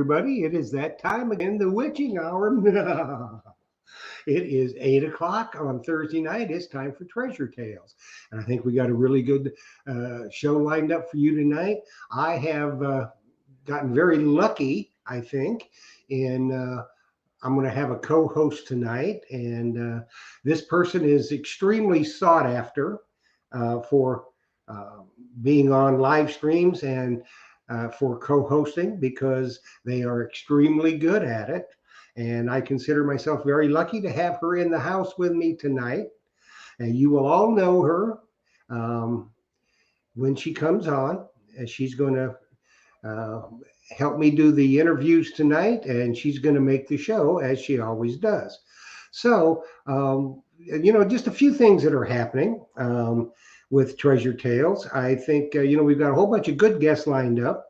everybody. It is that time again, the witching hour. It is 8 o'clock on Thursday night. It's time for Treasure Tales. And I think we got a really good show lined up for you tonight. I have gotten very lucky, I think, in I'm going to have a co-host tonight. And this person is extremely sought after for being on live streams and for co-hosting because they are extremely good at it. And I consider myself very lucky to have her in the house with me tonight. And you will all know her when she comes on. And she's going to help me do the interviews tonight, and she's going to make the show as she always does. So, just a few things that are happening with Treasure Tales. I think, we've got a whole bunch of good guests lined up.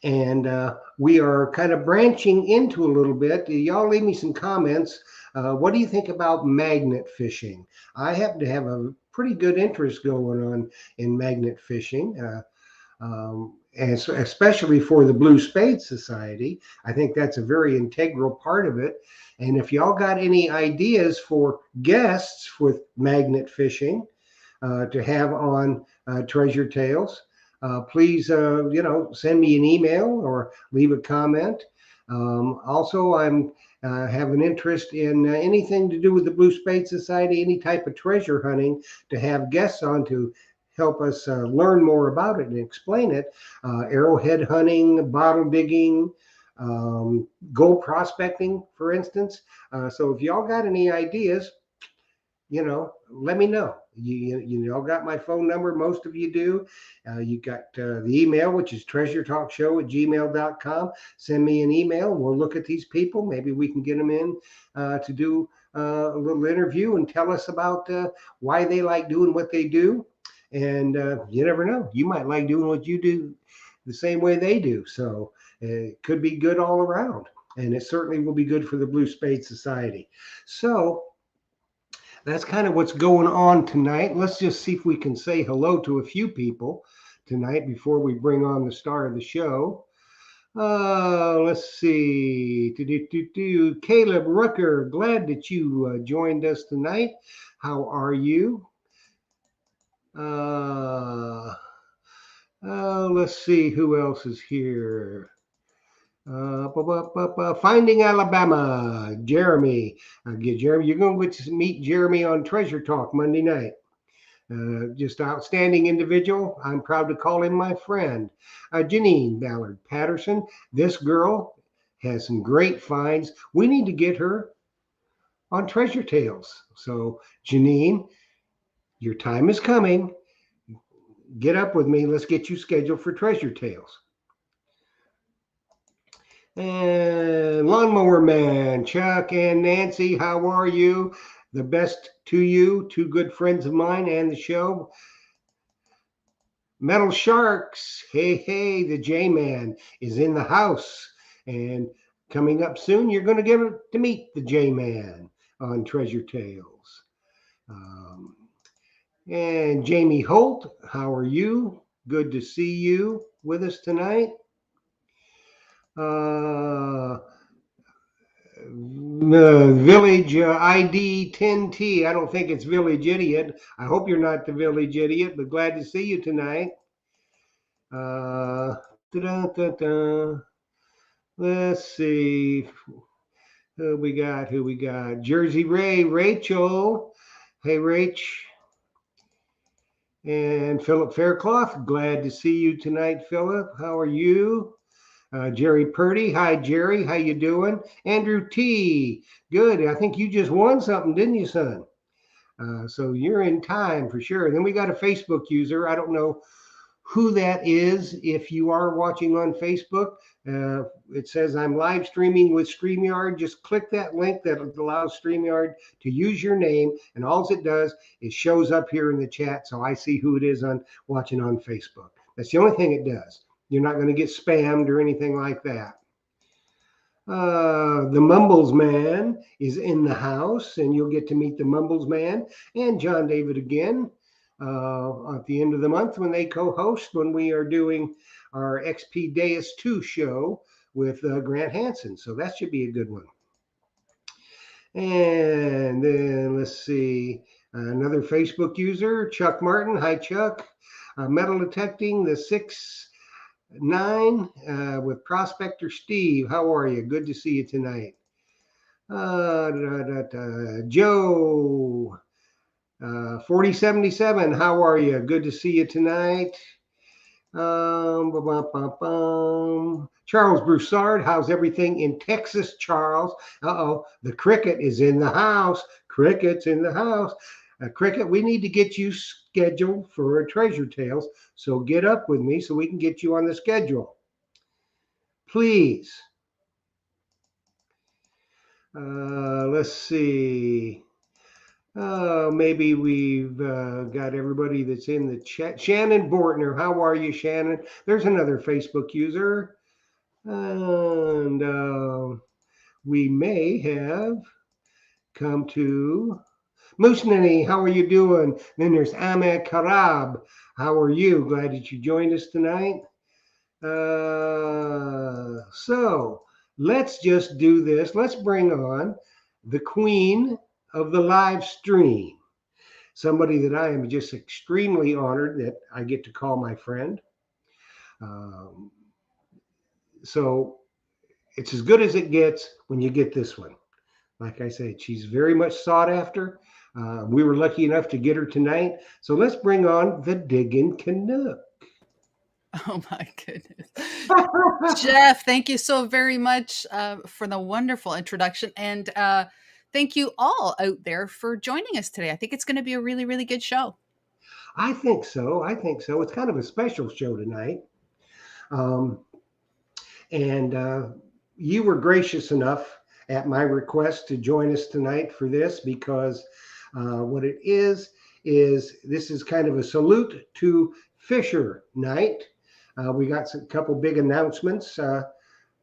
And we are kind of branching into a little bit. Y'all leave me some comments. What do you think about magnet fishing? I happen to have a pretty good interest going on in magnet fishing, and so especially for the Blue Spade Society. I think that's a very integral part of it. And if y'all got any ideas for guests with magnet fishing to have on Treasure Tales, please, send me an email or leave a comment. Also, I'm have an interest in anything to do with the Blue Spade Society, any type of treasure hunting, to have guests on to help us learn more about it and explain it. Arrowhead hunting, bottle digging, gold prospecting, for instance. So if y'all got any ideas, let me know. You all got my phone number. Most of you do. You got the email, which is treasuretalkshow@gmail.com. Send me an email. We'll look at these people. Maybe we can get them in to do a little interview and tell us about why they like doing what they do. And you never know. You might like doing what you do the same way they do. So it could be good all around. And it certainly will be good for the Blue Spade Society. So that's kind of what's going on tonight. Let's just see if we can say hello to a few people tonight before we bring on the star of the show. Let's see. Caleb Rucker, glad that you joined us tonight. How are you? Let's see who else is here. Finding Alabama, Jeremy. Jeremy, you're going to meet Jeremy on Treasure Talk Monday night. Just outstanding individual. I'm proud to call him my friend. Janine Ballard Patterson. This girl has some great finds. We need to get her on Treasure Tales. So, Janine, your time is coming. Get up with me. Let's get you scheduled for Treasure Tales. And Lawnmower Man, Chuck and Nancy, how are you? The best to you, two good friends of mine and the show. Metal Sharks, hey, the J-Man is in the house. And coming up soon, you're going to get to meet the J-Man on Treasure Tales. And Jamie Holt, how are you? Good to see you with us tonight. Village ID 10T. I don't think it's Village Idiot. I hope you're not the Village Idiot, but glad to see you tonight. Let's see who we got. Jersey Ray, Rachel. Hey, Rach. And Philip Faircloth, glad to see you tonight, Philip. How are you? Jerry Purdy, hi Jerry, how you doing? Andrew T, good. I think you just won something, didn't you, son? So you're in time for sure. And then we got a Facebook user. I don't know who that is. If you are watching on Facebook, it says I'm live streaming with StreamYard. Just click that link that allows StreamYard to use your name, and all it does is shows up here in the chat, so I see who it is watching on Facebook. That's the only thing it does. You're not going to get spammed or anything like that. The Mumbles Man is in the house, and you'll get to meet the Mumbles Man and John David again at the end of the month when they co-host, when we are doing our XP Deus 2 show with Grant Hansen. So that should be a good one. And then let's see, another Facebook user, Chuck Martin. Hi, Chuck. Metal detecting the 6'9" with Prospector Steve. How are you? Good to see you tonight. Joe 4077. How are you? Good to see you tonight. Charles Broussard, how's everything in Texas, Charles? The cricket is in the house. Cricket's in the house. Cricket, we need to get you scheduled for Treasure Tales. So get up with me so we can get you on the schedule. Please. Let's see. Maybe we've got everybody that's in the chat. Shannon Bortner, how are you, Shannon? There's another Facebook user. And we may have come to Musnani, how are you doing? Then there's Ahmed Karab. How are you? Glad that you joined us tonight. So let's just do this. Let's bring on the queen of the live stream, somebody that I am just extremely honored that I get to call my friend. So it's as good as it gets when you get this one. Like I said, she's very much sought after. We were lucky enough to get her tonight. So let's bring on the Diggin' Canuck. Oh my goodness. Jeff, thank you so very much for the wonderful introduction. And thank you all out there for joining us today. I think it's going to be a really, really good show. I think so. It's kind of a special show tonight. And you were gracious enough at my request to join us tonight for this because what it is this is kind of a salute to Fisher Night. We got a couple big announcements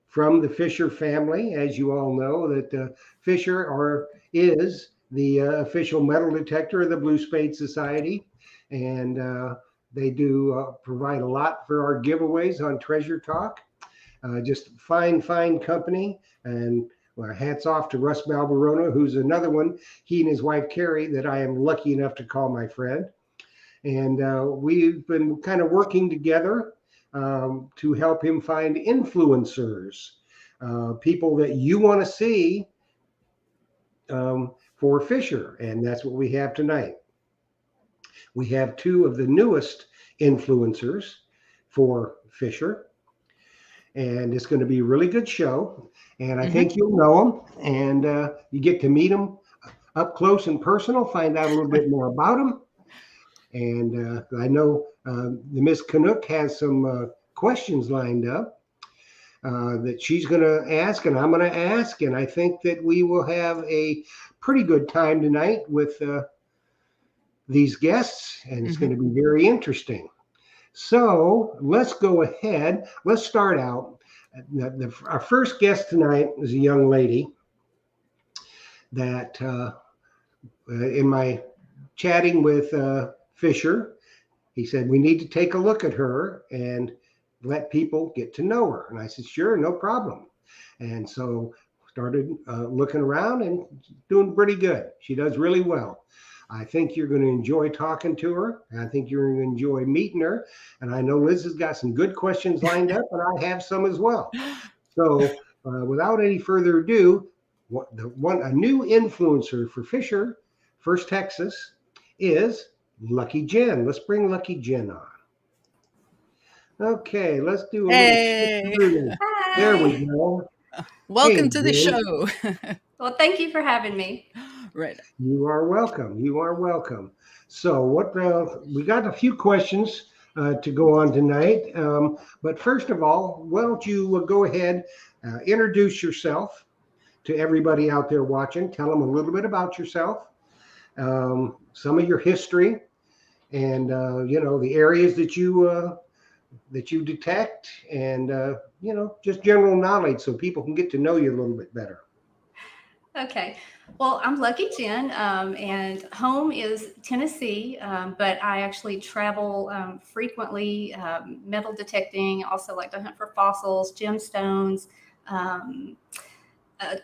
from the Fisher family. As you all know, that Fisher is the official metal detector of the Blue Spade Society. And they do provide a lot for our giveaways on Treasure Talk. Just fine company. And hats off to Russ Balbarona, who's another one, he and his wife Carrie, that I am lucky enough to call my friend. And we've been kind of working together to help him find influencers, people that you want to see for Fisher. And that's what we have tonight. We have two of the newest influencers for Fisher. And it's going to be a really good show. And I think you'll know them. And you get to meet them up close and personal, find out a little bit more about them. And I know the Miss Canuck has some questions lined up that she's going to ask and I'm going to ask. And I think that we will have a pretty good time tonight with these guests. And it's going to be very interesting. So let's go ahead. Let's start out. Our first guest tonight is a young lady that in my chatting with Fisher, he said, we need to take a look at her and let people get to know her. And I said, sure, no problem. And so started looking around and doing pretty good. She does really well. I think you're going to enjoy talking to her. I think you're going to enjoy meeting her. And I know Liz has got some good questions lined up, and I have some as well. So without any further ado, a new influencer for Fisher, First Texas, is Lucky Jen. Let's bring Lucky Jen on. Okay, let's do a little. Hi. There we go. Welcome to the show. Well, thank you for having me. Right. You are welcome. You are welcome. So what we got a few questions to go on tonight. But first of all, why don't you go ahead, introduce yourself to everybody out there watching. Tell them a little bit about yourself, some of your history, and the areas that you detect, and just general knowledge so people can get to know you a little bit better. Okay. Well, I'm Lucky Jen, and home is Tennessee, but I actually travel frequently, metal detecting. Also, like to hunt for fossils, gemstones. Um,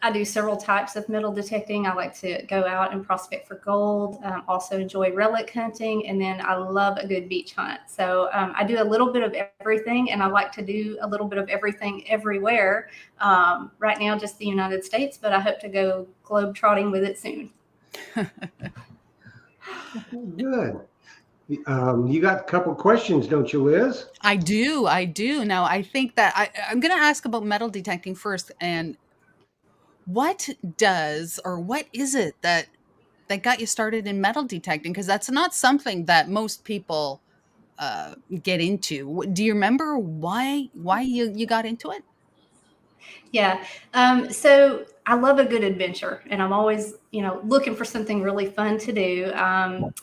I do several types of metal detecting. I like to go out and prospect for gold. Also enjoy relic hunting, and then I love a good beach hunt. So I do a little bit of everything, and I like to do a little bit of everything everywhere. Right now, just the United States, but I hope to go globe-trotting with it soon. Good. You got a couple questions, don't you, Liz? I do. I do. Now, I think that I'm going to ask about metal detecting first. And what does or what is it that got you started in metal detecting? Because that's not something that most people get into. Do you remember why you got into it? Yeah. So I love a good adventure, and I'm always, looking for something really fun to do.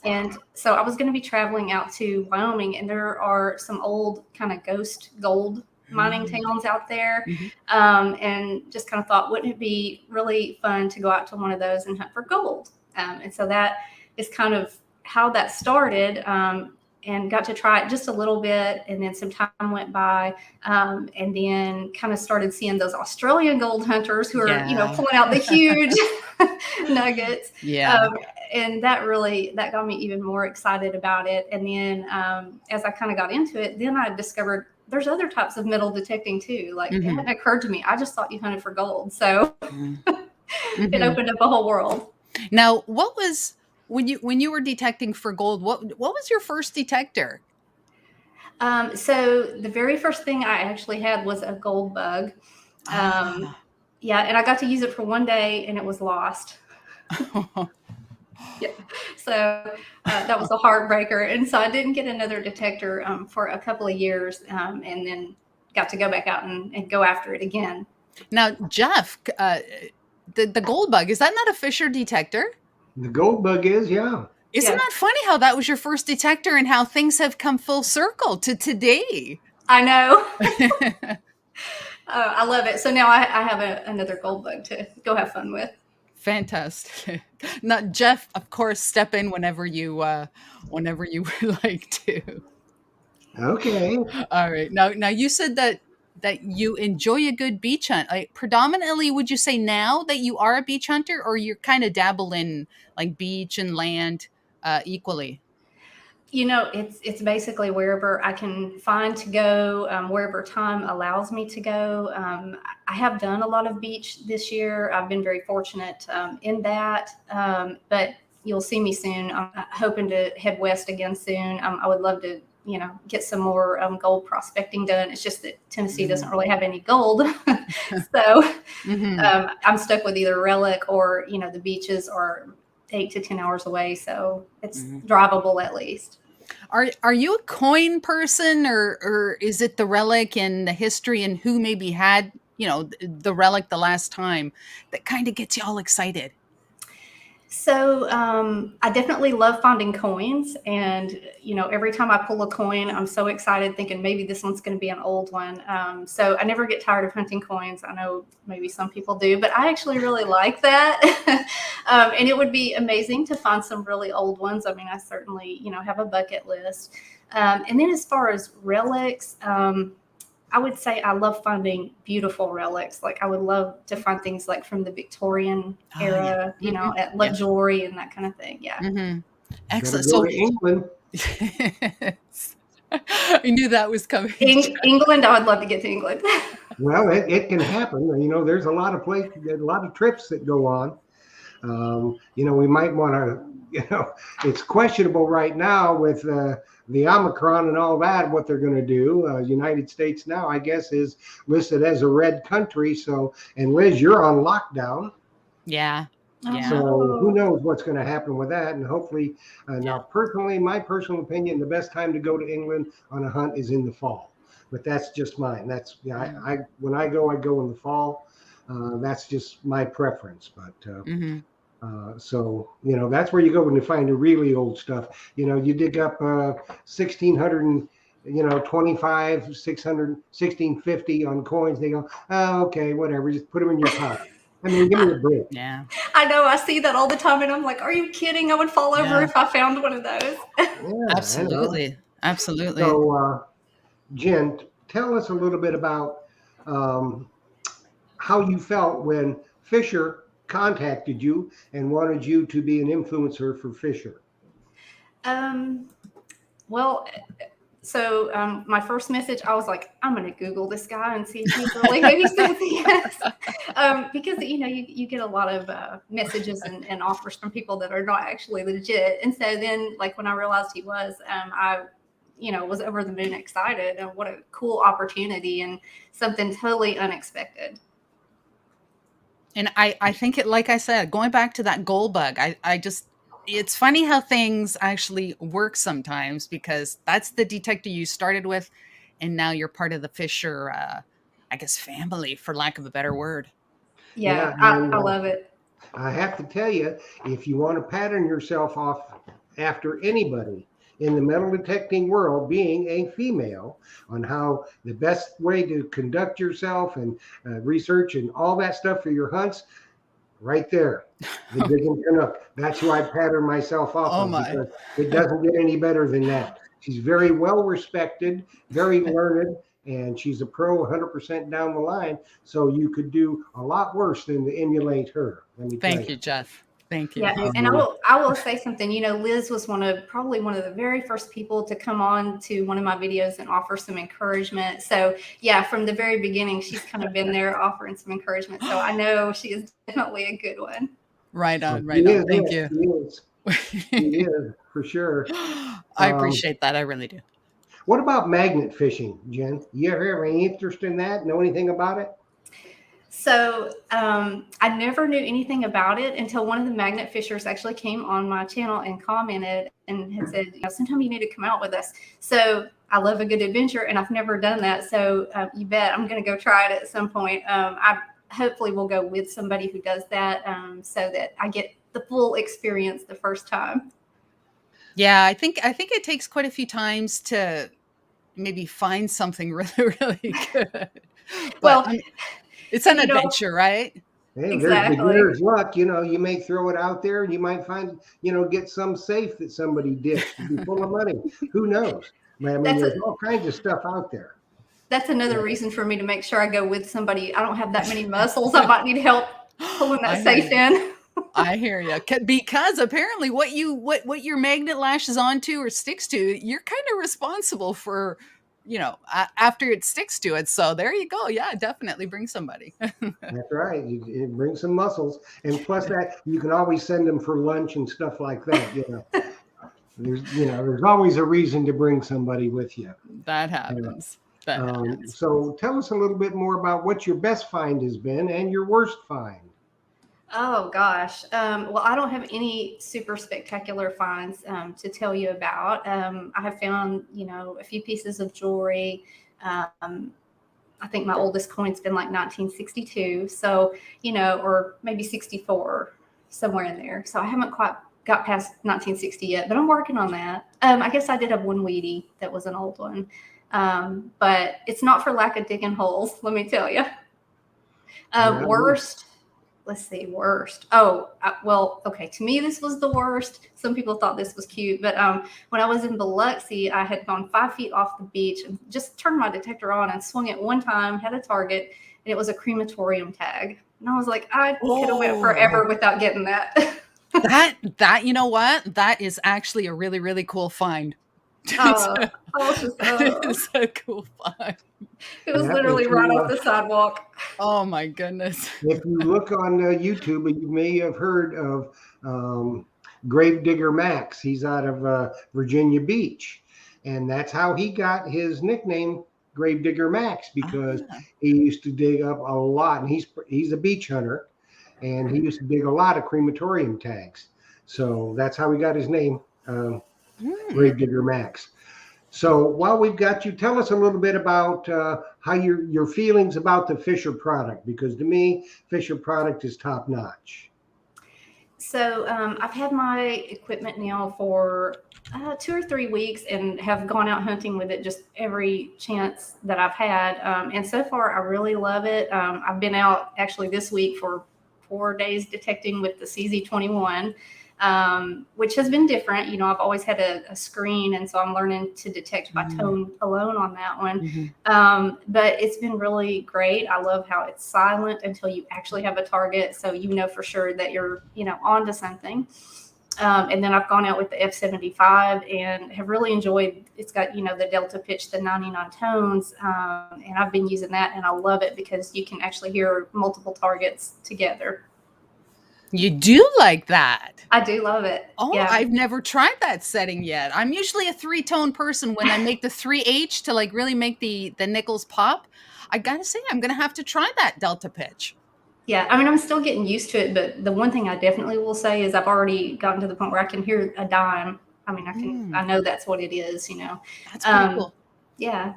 And so I was going to be traveling out to Wyoming, and there are some old kind of ghost gold mining towns out there. And just kind of thought, wouldn't it be really fun to go out to one of those and hunt for gold? And so that is kind of how that started. And got to try it just a little bit, and then some time went by, and then kind of started seeing those Australian gold hunters who are, pulling out the huge nuggets. Yeah. And that got me even more excited about it. And then as I kind of got into it, then I discovered there's other types of metal detecting too. Like it hadn't occurred to me. I just thought you hunted for gold. So it opened up a whole world. Now, what was when you were detecting for gold? What was your first detector? So the very first thing I actually had was a gold bug. Yeah, and I got to use it for one day, and it was lost. Yeah, so that was a heartbreaker, and so I didn't get another detector for a couple of years, and then got to go back out and go after it again. Now, Jeff, the gold bug, is that not a Fisher detector? The gold bug is, yeah. Isn't that funny how that was your first detector and how things have come full circle to today? I know. I love it. So now I have another gold bug to go have fun with. Fantastic. Now, Jeff, of course, step in whenever you would like to. Okay. All right. Now you said that you enjoy a good beach hunt. Like, predominantly, would you say now that you are a beach hunter, or you're kind of dabble in like beach and land equally? It's basically wherever I can find to go, wherever time allows me to go. I have done a lot of beach this year. I've been very fortunate in that, but you'll see me soon. I'm hoping to head west again soon. I would love to, get some more gold prospecting done. It's just that Tennessee doesn't really have any gold. So I'm stuck with either relic or, the beaches are 8 to 10 hours away. So it's drivable at least. Are you a coin person, or is it the relic and the history and who maybe had, the relic the last time that kind of gets you all excited? So I definitely love finding coins, and every time I pull a coin, I'm so excited, thinking maybe this one's going to be an old one. So I never get tired of hunting coins. I know maybe some people do, but I actually really like that. And it would be amazing to find some really old ones. I mean, I certainly have a bucket list. And then as far as relics, I would say I love finding beautiful relics. Like I would love to find things like from the Victorian era, at Lovejoy and that kind of thing. Yeah. Excellent. Go to England. I knew that was coming. England, I would love to get to England. Well, it can happen. There's a lot of trips that go on. We might want to, it's questionable right now with the Omicron and all that, what they're going to do. United States now, I guess, is listed as a red country. So, and Liz, you're on lockdown. Yeah. Yeah. So who knows what's going to happen with that? And hopefully, now personally, my personal opinion, the best time to go to England on a hunt is in the fall. But that's just mine. That's I when I go in the fall. That's just my preference. But so that's where you go when you find the really old stuff. You dig up 1600 and 25, 600, 1650 on coins. They go, oh, okay, whatever. Just put them in your pocket. I mean, give me a break. Yeah. I know, I see that all the time, and I'm like, are you kidding? I would fall over Yeah. if I found one of those. Yeah, I know. Absolutely. Absolutely. So, Jen, tell us a little bit about um, how you felt when Fisher contacted you and wanted you to be an influencer for Fisher. Um, well, so my first message, I was like, I'm going to Google this guy and see if he's really who he says he is. Because, you get a lot of messages and offers from people that are not actually legit. And so then, like, when I realized he was, I was over the moon excited, and what a cool opportunity and something totally unexpected. And I think it, like I said, going back to that gold bug, I just, it's funny how things actually work sometimes, because that's the detector you started with, and now you're part of the Fisher, I guess, family, for lack of a better word. Yeah, and I love it. I have to tell you, if you want to pattern yourself off after anybody in the metal detecting world, being a female, on how the best way to conduct yourself and research and all that stuff for your hunts, right there, the Digging Canuck. That's who I pattern myself off Oh of, my. because it doesn't get any better than that. She's very well respected, very learned, and she's a pro 100% down the line. So you could do a lot worse than to emulate her. Let me tell Thank you, Jeff. Thank you. Yeah, and I will say something. Liz was probably one of the very first people to come on to one of my videos and offer some encouragement. So yeah, from the very beginning, she's kind of been there offering some encouragement. So I know she is definitely a good one. Right on, right on. Thank you. She is, for sure. I appreciate that. I really do. What about magnet fishing, Jen? You ever have any interest in that? Know anything about it? So I never knew anything about it until one of the magnet fishers actually came on my channel and commented and had said, sometime you need to come out with us. So I love a good adventure, and I've never done that. So you bet I'm going to go try it at some point. I hopefully will go with somebody who does that, so that I get the full experience the first time. Yeah, I think it takes quite a few times to maybe find something really, really good. But Well, it's an adventure, right? Hey, exactly. There's beginner's luck. You may throw it out there and you might find, get some safe that somebody ditched to be full of money. Who knows? I mean, there's all kinds of stuff out there. That's another reason for me to make sure I go with somebody. I don't have that many muscles. I might need help pulling that safe in. I hear you. Because apparently what your magnet lashes onto or sticks to, you're kind of responsible for, after it sticks to it. So there you go. Yeah, definitely bring somebody. That's right. You bring some muscles. And plus that, you can always send them for lunch and stuff like that. There's always a reason to bring somebody with you. That happens. So tell us a little bit more about what your best find has been and your worst find. Oh gosh. Well, I don't have any super spectacular finds to tell you about. I have found, a few pieces of jewelry. I think my oldest coin's been like 1962. So, or maybe 64, somewhere in there. So I haven't quite got past 1960 yet, but I'm working on that. I guess I did have one Wheatie that was an old one. But it's not for lack of digging holes, let me tell you. Worst. Let's see, worst. Well, okay. To me, this was the worst. Some people thought this was cute, but when I was in Biloxi, I had gone 5 feet off the beach and just turned my detector on and swung it one time, had a target, and it was a crematorium tag. And I was like, I could have went forever without getting that. that you know what? That is actually a really, really cool find. It's a cool find. It was literally right off the sidewalk. Oh my goodness. If you look on YouTube, you may have heard of Gravedigger Max. He's out of Virginia Beach. And that's how he got his nickname, Gravedigger Max, because he used to dig up a lot. And he's a beach hunter. And he used to dig a lot of crematorium tags. So that's how he got his name, Gravedigger Max. So while we've got you, tell us a little bit about how your feelings about the Fisher product, because to me, Fisher product is top notch. So I've had my equipment now for 2 or 3 weeks and have gone out hunting with it just every chance that I've had. And so far, I really love it. I've been out actually this week for 4 days detecting with the CZ21, which has been different. You know, I've always had a screen, and so I'm learning to detect by tone alone on that one. But it's been really great. I love how it's silent until you actually have a target, so you know for sure that you're, you know, onto something. And then I've gone out with the F75 and have really enjoyed. It's got, you know, the delta pitch, the 99 tones, and I've been using that, and I love it because you can actually hear multiple targets together. You do like that? I do love it. Oh, yeah. I've never tried that setting yet. I'm usually a 3-tone person. When I make the 3H to like really make the nickels pop, I gotta say I'm gonna have to try that delta pitch. Yeah, I mean, I'm still getting used to it, but the one thing I definitely will say is I've already gotten to the point where I can hear a dime. I mean, I know that's what it is, you know. That's pretty cool. Yeah.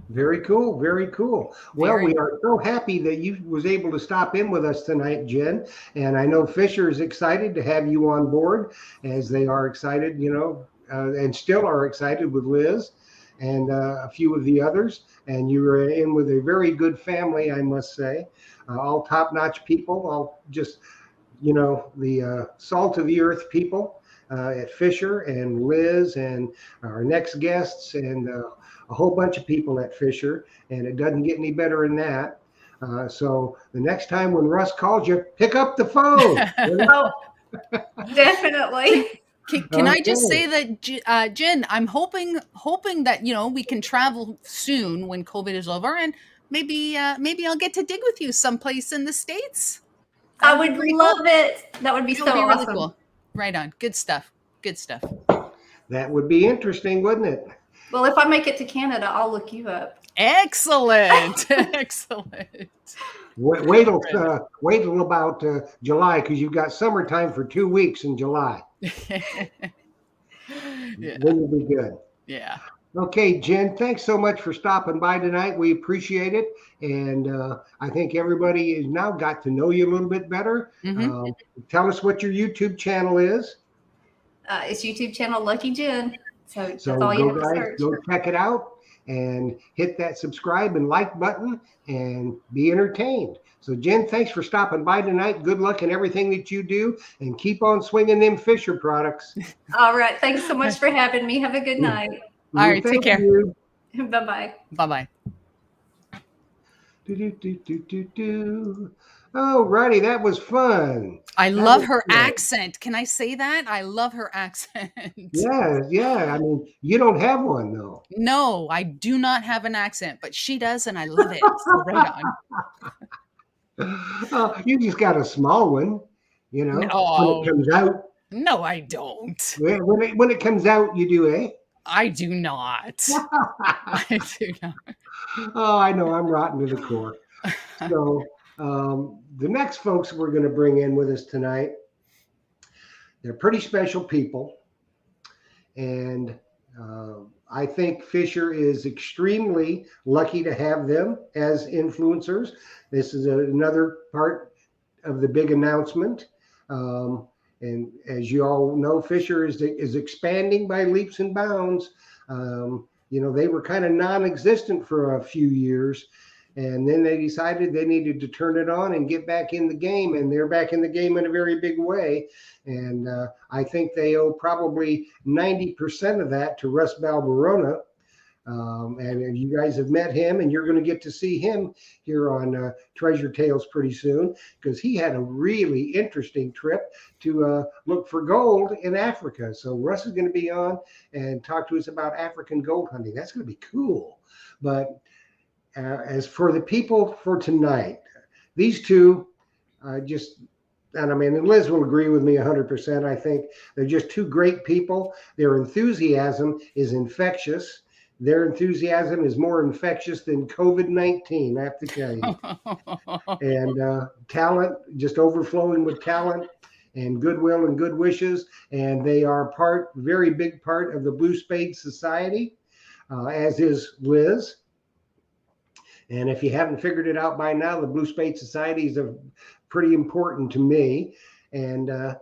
Very cool. Very cool. Well, we are so happy that you was able to stop in with us tonight, Jen. And I know Fisher is excited to have you on board, as they are excited, you know, and still are excited with Liz and a few of the others. And you were in with a very good family, I must say. All top-notch people, all just, you know, the salt of the earth people at Fisher, and Liz and our next guests, and a whole bunch of people at Fisher, and it doesn't get any better than that. So the next time when Russ calls you, pick up the phone. Oh, definitely. Can I just say that, Jen, I'm hoping that, you know, we can travel soon when COVID is over, and maybe I'll get to dig with you someplace in the States. I would love it. That would be so awesome. Really cool. Right on. Good stuff. Good stuff. That would be interesting, wouldn't it? Well, if I make it to Canada, I'll look you up. Excellent. Excellent. Wait till about July, because you've got summertime for 2 weeks in July. Yeah. Then you'll be good. Yeah. Okay, Jen, thanks so much for stopping by tonight. We appreciate it. And I think everybody has now got to know you a little bit better. Tell us what your YouTube channel is. It's YouTube channel Lucky Jen. So that's all go, you have to guys, search. go check it out and hit that subscribe and like button and be entertained. So, Jen, thanks for stopping by tonight. Good luck in everything that you do, and keep on swinging them Fisher products. All right. Thanks so much for having me. Have a good night. All right. Take care. Bye-bye. Bye-bye. Oh, righty. That was fun. I love her accent. Can I say that? I love her accent. Yeah. I mean, you don't have one, though. No, I do not have an accent, but she does, and I love it. So right on. You just got a small one, you know, when it comes out. No, I don't. When it comes out, you do, eh? I do not. I do not. Oh, I know. I'm rotten to the core. So the next folks we're going to bring in with us tonight, they're pretty special people. And I think Fisher is extremely lucky to have them as influencers. This is another part of the big announcement. And as you all know, Fisher is expanding by leaps and bounds. You know, they were kind of non-existent for a few years, and then they decided they needed to turn it on and get back in the game, and they're back in the game in a very big way. And I think they owe probably 90% of that to Russ Balbarona. And you guys have met him, and you're going to get to see him here on Treasure Tales pretty soon, because he had a really interesting trip to look for gold in Africa. So Russ is going to be on and talk to us about African gold hunting. That's going to be cool. But as for the people for tonight, these two and I mean, and Liz will agree with me 100%. I think they're just two great people. Their enthusiasm is infectious. Their enthusiasm is more infectious than COVID-19, I have to tell you. And talent, just overflowing with talent and goodwill and good wishes. And they are very big part of the Blue Spade Society, as is Liz. And if you haven't figured it out by now, the Blue Spade Society is pretty important to me. And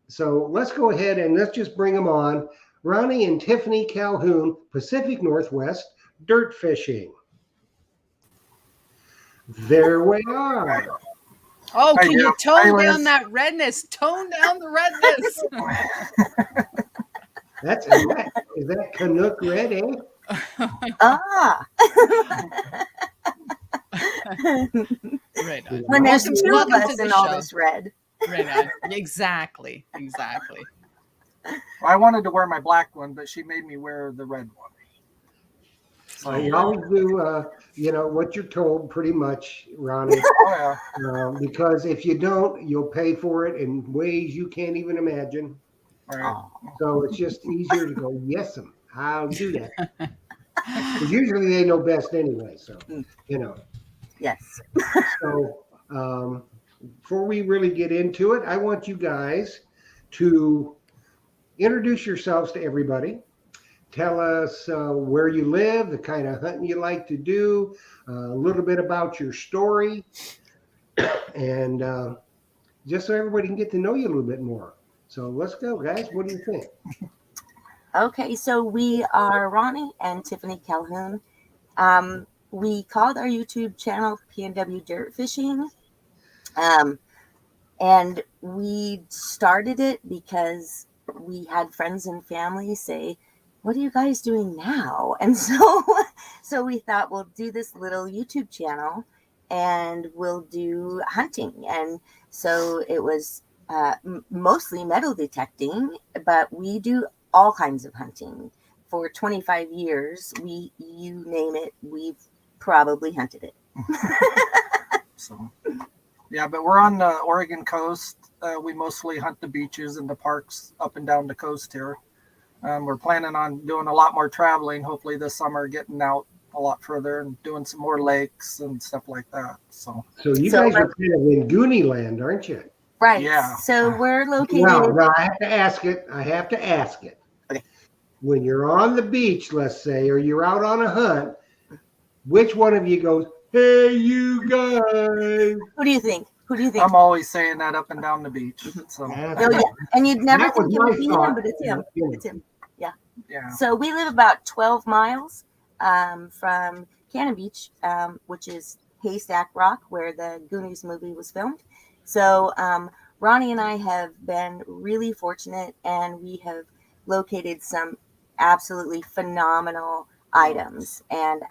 so let's go ahead and let's just bring them on. Ronnie and Tiffany Calhoun, Pacific Northwest Dirt Fishing. There we are. Oh, I can do. you tone Hi, down Liz. that redness? Tone down the redness. Is that Canuck red, eh? Ah. Right on. When there's Welcome, two of welcome us to the and all show. this red. Right on. Exactly. Exactly. Well, I wanted to wear my black one, but she made me wear the red one. So you always do, what you're told, pretty much, Ronnie. Oh yeah. Because if you don't, you'll pay for it in ways you can't even imagine. All right. Oh. So it's just easier to go, yes, I'll do that. Because usually they know best anyway. So, Yes. So before we really get into it, I want you guys to introduce yourselves to everybody. Tell us where you live, the kind of hunting you like to do, a little bit about your story, and just so everybody can get to know you a little bit more. So let's go, guys. What do you think? Okay, so we are Ronnie and Tiffany Calhoun. We called our YouTube channel Pnw Dirtfishing. And we started it because we had friends and family say, what are you guys doing now? And so we thought we'll do this little YouTube channel and we'll do hunting. And so it was mostly metal detecting, but we do all kinds of hunting. For 25 years, you name it, we've probably hunted it. So, yeah, but we're on the Oregon coast. We mostly hunt the beaches and the parks up and down the coast here. We're planning on doing a lot more traveling, hopefully this summer, getting out a lot further and doing some more lakes and stuff like that. So you guys are kind of in Goonie land, aren't you? Right. Yeah. So we're located. No, I have to ask it. Okay. When you're on the beach, let's say, or you're out on a hunt, which one of you goes, hey, you guys? Who do you think? I'm always saying that up and down the beach. So Oh, yeah. And you'd never That was think it would my be thought. him, but it's him. Yeah. It's him. yeah. So we live about 12 miles from Canon Beach, which is Haystack Rock, where the Goonies movie was filmed. So Ronnie and I have been really fortunate, and we have located some absolutely phenomenal items. And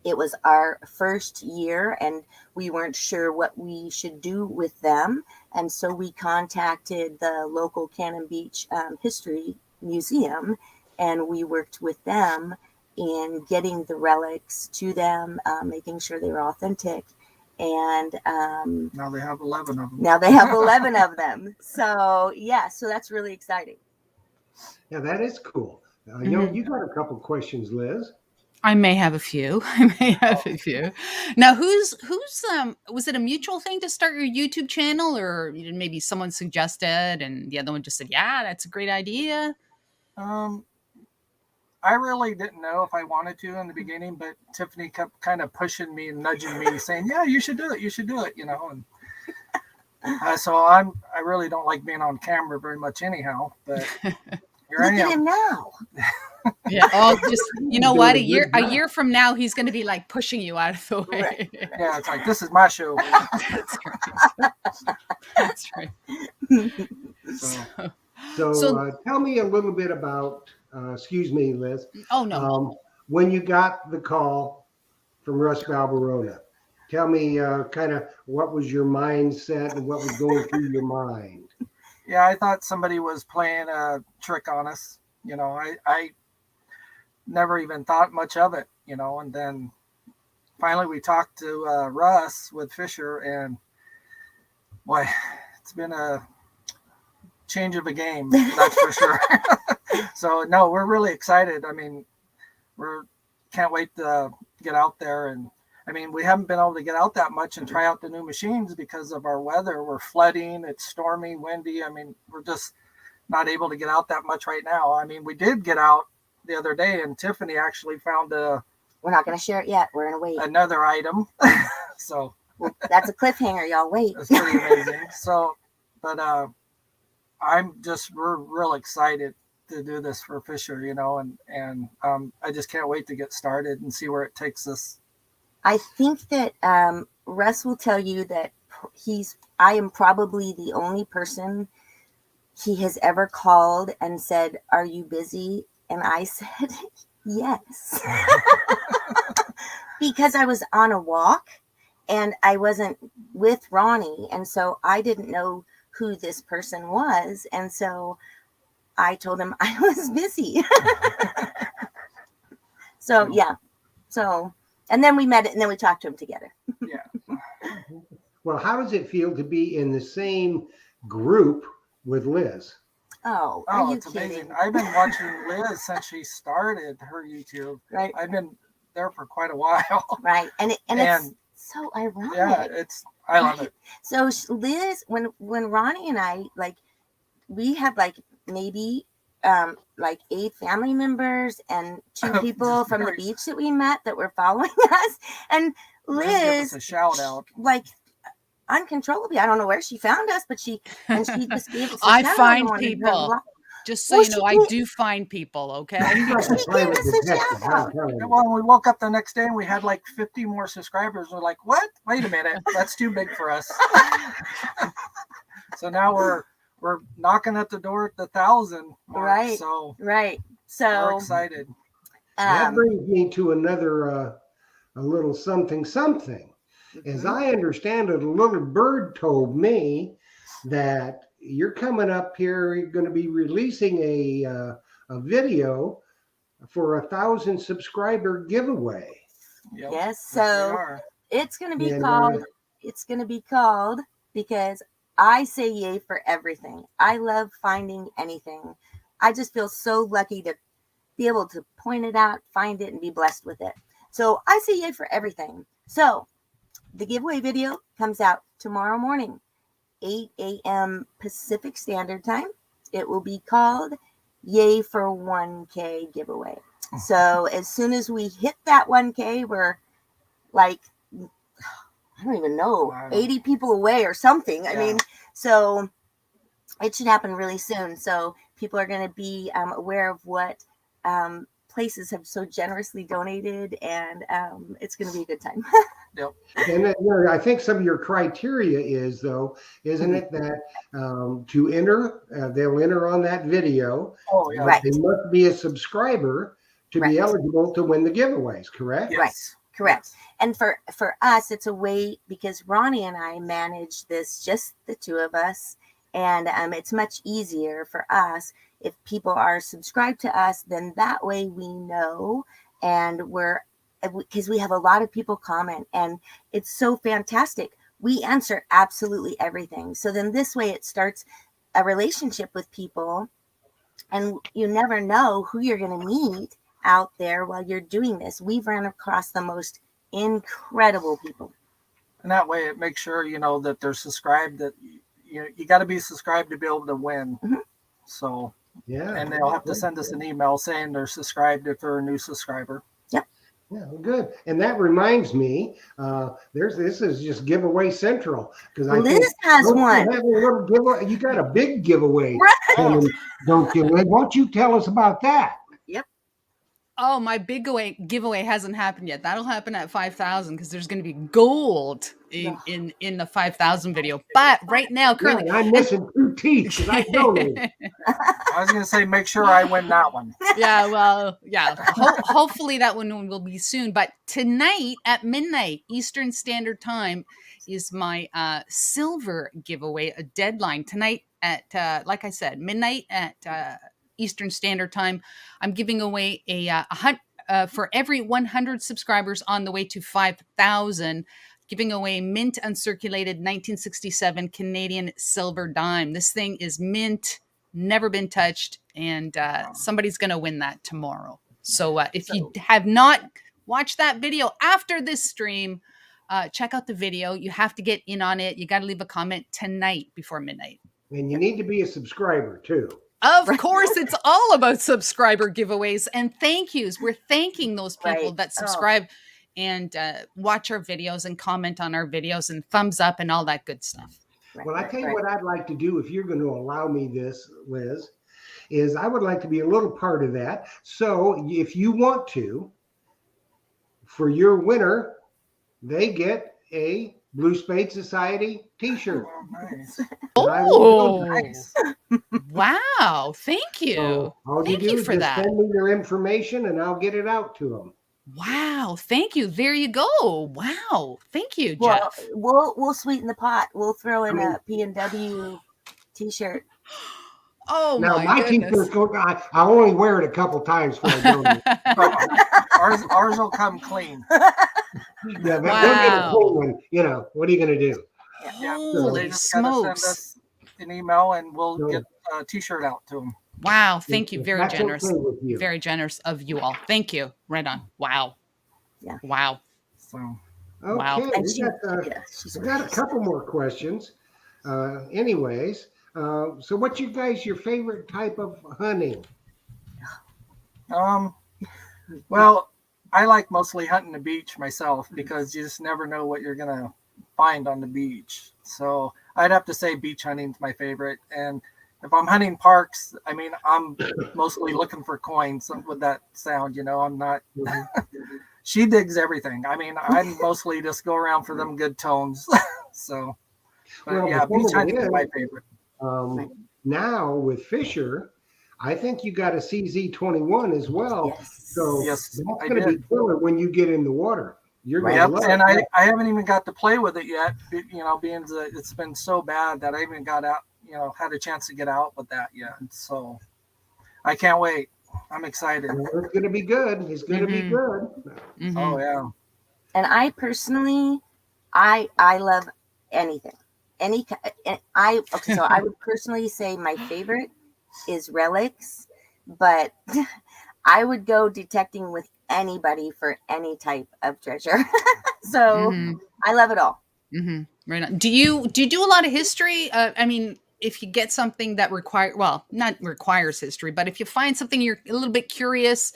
it was our first year, and we weren't sure what we should do with them. And so we contacted the local Cannon Beach History Museum, and we worked with them in getting the relics to them, making sure they were authentic. And Now they have 11 of them. now they have 11 of them. So, yeah, so that's really exciting. Yeah, that is cool. You got a couple questions, Liz. I may have a few. Now, who's was it a mutual thing to start your YouTube channel, or maybe someone suggested and the other one just said, yeah, that's a great idea? I really didn't know if I wanted to in the beginning, but Tiffany kept kind of pushing me and nudging me, saying, yeah, you should do it, And so I really don't like being on camera very much anyhow, but here I Look at am. him now. Yeah. Oh, just what? A year from now, he's going to be like pushing you out of the way. Right. Yeah, it's like, this is my show. That's right. That's right. So tell me a little bit about, excuse me, Liz. Oh, no. When you got the call from Russ Balbarona, tell me kind of what was your mindset and what was going through your mind? Yeah, I thought somebody was playing a trick on us. I never even thought much of it, and then finally we talked to Russ with Fisher, and boy, it's been a change of a game, that's for sure. So no, we're really excited. I mean, can't wait to get out there. And I mean, we haven't been able to get out that much and try out the new machines because of our weather. We're flooding, it's stormy, windy. I mean, we're just not able to get out that much right now. I mean, we did get out the other day, and Tiffany actually found We're not going to share it yet. We're going to wait. another item. So that's a cliffhanger, y'all. Wait. it's pretty amazing. So, but we're real excited to do this for Fisher, and I just can't wait to get started and see where it takes us. I think that Russ will tell you that I am probably the only person he has ever called and said, "Are you busy?" And I said, "Yes." Because I was on a walk and I wasn't with Ronnie. And so I didn't know who this person was. And so I told him I was busy. So, yeah. So, and then we met and then we talked to him together. Yeah. Well, how does it feel to be in the same group with Liz? Oh, are you it's kidding? amazing. I've been watching Liz since she started her YouTube. Right. I've been there for quite a while. Right. And it's so ironic. Yeah, I love it. So Liz, when Ronnie and I, like, we have like maybe like 8 family members and 2 people from the beach that we met that were following us. And Liz, give us a shout out. Like, uncontrollably, I don't know where she found us, but she just gave us a shout I out. find people. Just so you know, I do find people, okay? She gave us a shout out. Well, we woke up the next day and we had like 50 more subscribers. We're like, what? Wait a minute. That's too big for us. So now we're knocking at the door at the 1,000 mark. Right. So So we're excited. That brings me to another a little something. As I understand it, a little bird told me that you're coming up here, you're going to be releasing a video for 1,000 subscriber giveaway. Yep. Yes, so it's going to be called because I say yay for everything. I love finding anything. I just feel so lucky to be able to point it out, find it, and be blessed with it. So I say yay for everything. So the giveaway video comes out tomorrow morning, 8 a.m. Pacific Standard Time. It will be called Yay for 1K Giveaway. So as soon as we hit that 1K, we're like, I don't even know, 80 people away or something. I mean, so it should happen really soon. So people are going to be aware of what places have so generously donated, and it's going to be a good time. Yep. And I think some of your criteria is, though, isn't it, that to enter, they'll enter on that video. Oh, yeah. Right. They must be a subscriber to be eligible to win the giveaways, correct? Yes. Right. Correct. And for us, it's a way, because Ronnie and I manage this, just the 2 of us, and it's much easier for us if people are subscribed to us. Then that way we know, and because we have a lot of people comment, and it's so fantastic. We answer absolutely everything. So then this way it starts a relationship with people, and you never know who you're going to meet out there while you're doing this. We've run across the most incredible people. And that way it makes sure, that they're subscribed, that you got to be subscribed to be able to win. Mm-hmm. So, and they'll have to send us an email saying they're subscribed if they're a new subscriber. Yeah, good. And that reminds me, this is just giveaway central, because I Liz has one. You have a little giveaway. You got a big giveaway, right? Don't you? Why don't you tell us about that? Yep. Oh, my big giveaway hasn't happened yet. That'll happen at 5,000 because there's going to be gold in the 5,000 video. But right now, currently, I'm missing 2 teeth because I donated. I was going to say, make sure I win that one. Yeah, well, yeah. Hopefully that one will be soon. But tonight at midnight Eastern Standard Time is my silver giveaway, a deadline tonight at, like I said, midnight at Eastern Standard Time. I'm giving away for every 100 subscribers on the way to 5,000, giving away mint uncirculated 1967 Canadian silver dime. This thing is mint, never been touched, and somebody's going to win that tomorrow. So if you have not watched that video after this stream, check out the video. You have to get in on it. You got to leave a comment tonight before midnight. And you need to be a subscriber too. Of course, it's all about subscriber giveaways and thank yous. We're thanking those people that subscribe and watch our videos and comment on our videos and thumbs up and all that good stuff. Well, I tell you what I'd like to do, if you're going to allow me this, Liz, is I would like to be a little part of that. So if you want to, for your winner, they get a Blue Spade Society T-shirt. Oh, nice. And I will Oh, Nice. wow. Thank you. So all you Thank do you is for just that. send me their information and I'll get it out to them. Wow. Thank you. There you go. Wow. Thank you, Well, Jeff. we'll sweeten the pot. We'll throw in a Pnw t-shirt. Oh Now my my goodness. T-shirt, I only wear it a couple times before I donate. Ours will come clean. Yeah, they'll get a Wow. clean one. You know, what are you going to do? Yeah. So they Holy just got to send smokes. us an email and we'll No. get a T-shirt out to them. Wow. Thank you. If Very that's generous. okay with you. Very generous of you all. Thank you. Right on. Wow. Yeah. Wow. So Wow. Okay, And we she's got a couple more questions. Anyways, so what's your favorite type of hunting? well, I like mostly hunting the beach myself because you just never know what you're gonna find on the beach. So I'd have to say beach hunting's my favorite. And if I'm hunting parks, I mean, I'm mostly looking for coins with that sound, you know, I'm not, she digs everything. I mean, I'm mostly just go around for them good tones. So, but Well, yeah, the thing beach of it hunting is is, my favorite. Now with Fisher, I think you got a CZ21 as well. Yes. So Yes, that's I going to be did. killer when you get in the water. You're going to Yep, love and it. I haven't even got to play with it yet, you know, being that it's been so bad that I haven't got out, you know, had a chance to get out with that yet. So I can't wait. I'm excited. Well, it's going to be good. It's going to be good. Mhm. Oh yeah. And I personally, I love anything. Okay, so I would personally say my favorite is relics, but I would go detecting with anybody for any type of treasure. So I love it all. Right on. Do you do a lot of history? I mean, if you get something that not requires history, but if you find something you're a little bit curious,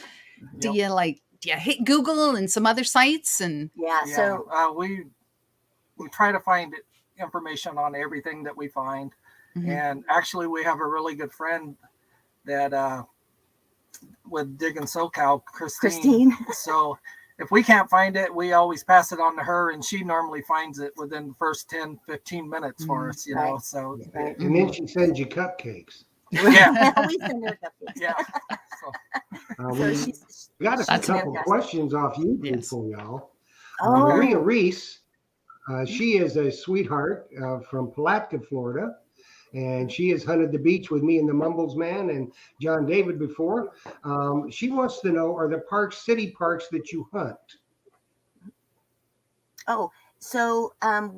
do you hit Google and some other sites and Yeah. Yeah. So We try to find information on everything that we find. And actually we have a really good friend that with Digging SoCal, Christine. So if we can't find it, we always pass it on to her, and she normally finds it within the first 10, 15 minutes for us, you know. So right. And then she sends you cupcakes. yeah. We send her cupcakes. Yeah. So, So We got a That's couple fantastic. questions off YouTube Yes. for y'all. Oh. Maria Reese, she is a sweetheart from Palatka, Florida. And she has hunted the beach with me and the Mumbles Man and John David before. She wants to know, are the parks city parks that you hunt? Oh, so are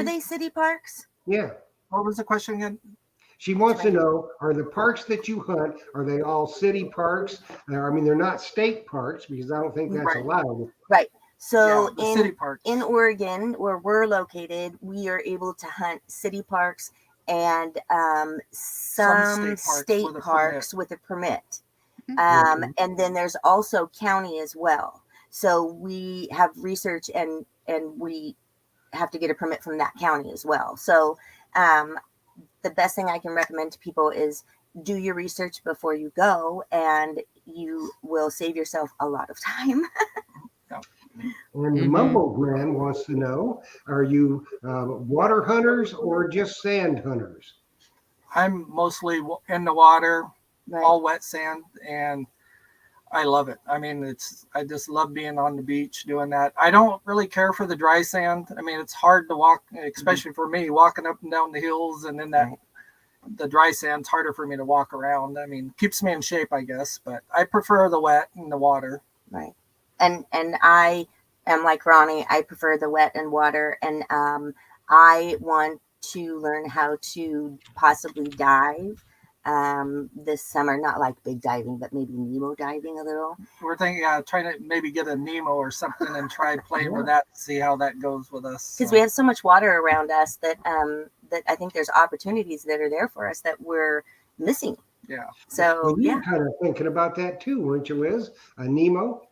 they city parks? Yeah. What was the question again? She wants to know, are the parks that you hunt, are they all city parks? I mean, they're not state parks because I don't think that's Right. allowed. Right. So the city parks. in Oregon, where we're located, we are able to hunt city parks and some state parks with a permit. And then there's also county as well. So we have research and we have to get a permit from that county as well. So the best thing I can recommend to people is do your research before you go, and you will save yourself a lot of time. And the Mumbles Man wants to know, are you water hunters or just sand hunters? I'm mostly in the water, Right. all wet sand, and I love it. I mean, I just love being on the beach doing that. I don't really care for the dry sand. I mean, it's hard to walk, especially for me, walking up and down the hills, and then the dry sand's harder for me to walk around. I mean, keeps me in shape, I guess, but I prefer the wet and the water. Right. And I am like Ronnie. I prefer the wet and water, and I want to learn how to possibly dive this summer. Not like big diving, but maybe Nemo diving a little. We're thinking, trying to maybe get a Nemo or something and try playing with that, see how that goes with us. Because we have so much water around us that that I think there's opportunities that are there for us that we're missing. Yeah. So Well, you were kind of thinking about that too, weren't you, Liz? A Nemo?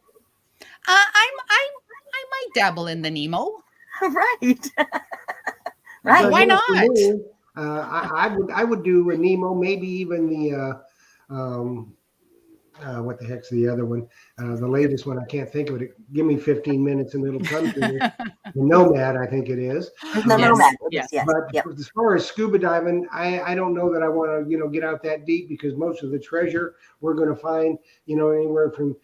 I might dabble in the Nemo. Right. Right. Why not? Me, I would do a Nemo, maybe even the what the heck's the other one? The latest one, I can't think of it. Give me 15 minutes and it'll come to me. The Nomad, I think it is. The Nomad. Yes. Yes. But Yep. as far as scuba diving, I don't know that I want to, get out that deep, because most of the treasure we're going to find, anywhere from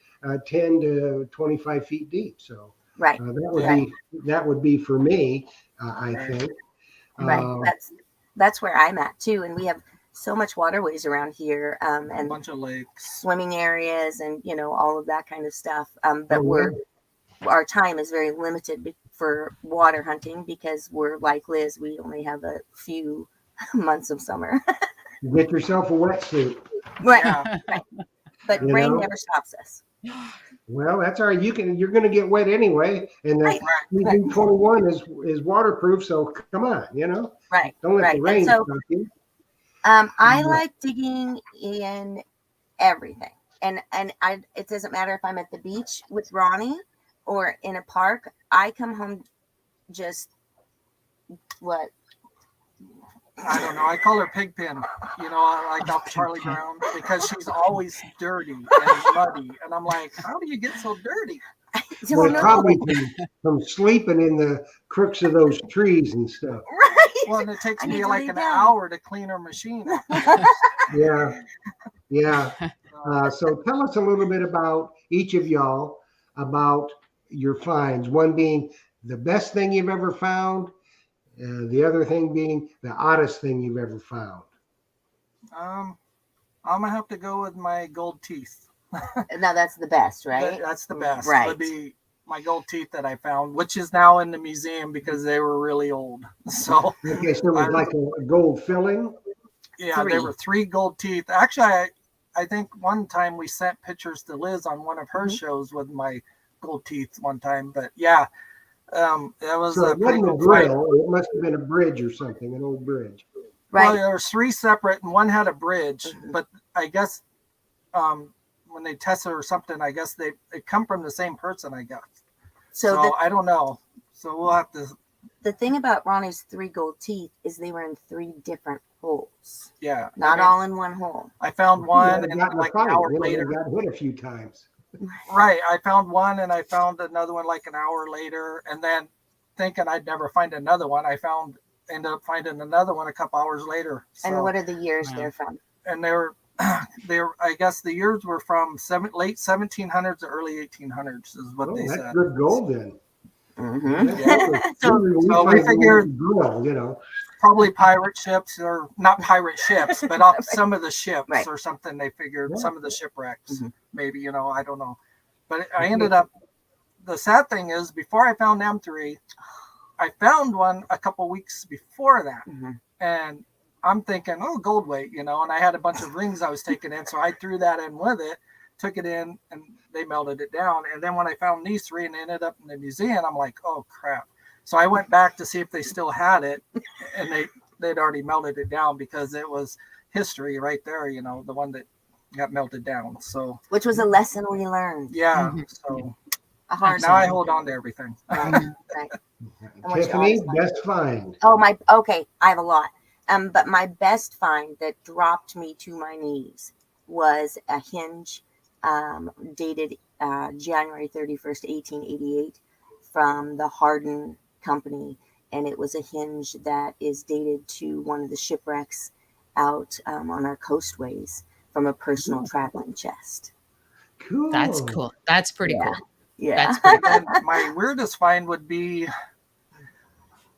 10 to 25 feet deep. So Right. that would be for me, I think. Right. That's where I'm at too. And we have so much waterways around here, A and bunch of lakes. swimming areas, and all of that kind of stuff. But our time is very limited for water hunting, because we're like Liz. We only have a few months of summer. Get yourself a wetsuit. Right. Yeah. Right. But You rain know? never stops us. Well, that's all right. You're going to get wet anyway, and the Right. PV21 is waterproof. So come on, Right. don't let Right. the rain And so stop you. I like digging in everything, and it doesn't matter if I'm at the beach with Ronnie or in a park. I come home just what? I don't know. I call her Pigpen, like off Charlie Brown, because she's always dirty and muddy. And I'm like, how do you get so dirty? Well, probably from sleeping in the crooks of those trees and stuff. Right. Well, and it takes I me need to like lay an down. hour to clean her machine. Yeah. So tell us a little bit about each of y'all, about your finds. One being the best thing you've ever found, the other thing being the oddest thing you've ever found. I'm gonna have to go with my gold teeth. Now that's the best, right? That's the best. Right. Would be my gold teeth that I found, which is now in the museum because they were really old. So Okay, so it was like a gold filling. yeah, there were 3 gold teeth. Actually, I think one time we sent pictures to Liz on one of her shows with my gold teeth one time. But yeah, that was So a it pretty wasn't a cool find. grill. It must have been a bridge or something, an old bridge. Right. Well, there was 3 separate, and one had a bridge. But I guess when they tested or something, I guess they come from the same person. I guess. So I don't know. So we'll have to. The thing about Ronnie's 3 gold teeth is they were in 3 different holes. Yeah. Not all in one hole. I found one, They and got in a like fight. an hour They later. got hit a few times. Right. I found one, and I found another one like an hour later, and then thinking I'd never find another one, ended up finding another one a couple hours later. So, And what are the years they're from? and they were I guess the years were from late 1700s to early 1800s is what they That's said. good gold then. Mm-hmm. So we figured gold, probably pirate ships, or not pirate ships, but off some of the ships Right. or something. They figured some of the shipwrecks, Mhm. maybe, I don't know. But I ended up, the sad thing is, before I found them 3, I found one a couple weeks before that. Mhm. And I'm thinking, oh, gold weight, and I had a bunch of rings I was taking in. So I threw that in with it, took it in, and they melted it down. And then when I found these 3 and they ended up in the museum, I'm like, oh, crap. So I went back to see if they still had it, and they'd already melted it down, because it was history right there, the one that got melted down. So, Which was a lesson we learned. yeah. Mhm. So A hard now I lesson. hold on to everything. Right. what's your Tiffany, oddest find? best find. Oh, okay, I have a lot. But my best find that dropped me to my knees was a hinge dated January 31st, 1888 from the Hardin Company. And it was a hinge that is dated to one of the shipwrecks out on our coastways from a personal traveling chest. Cool. That's cool. That's pretty cool. Yeah. That's pretty And my weirdest find would be,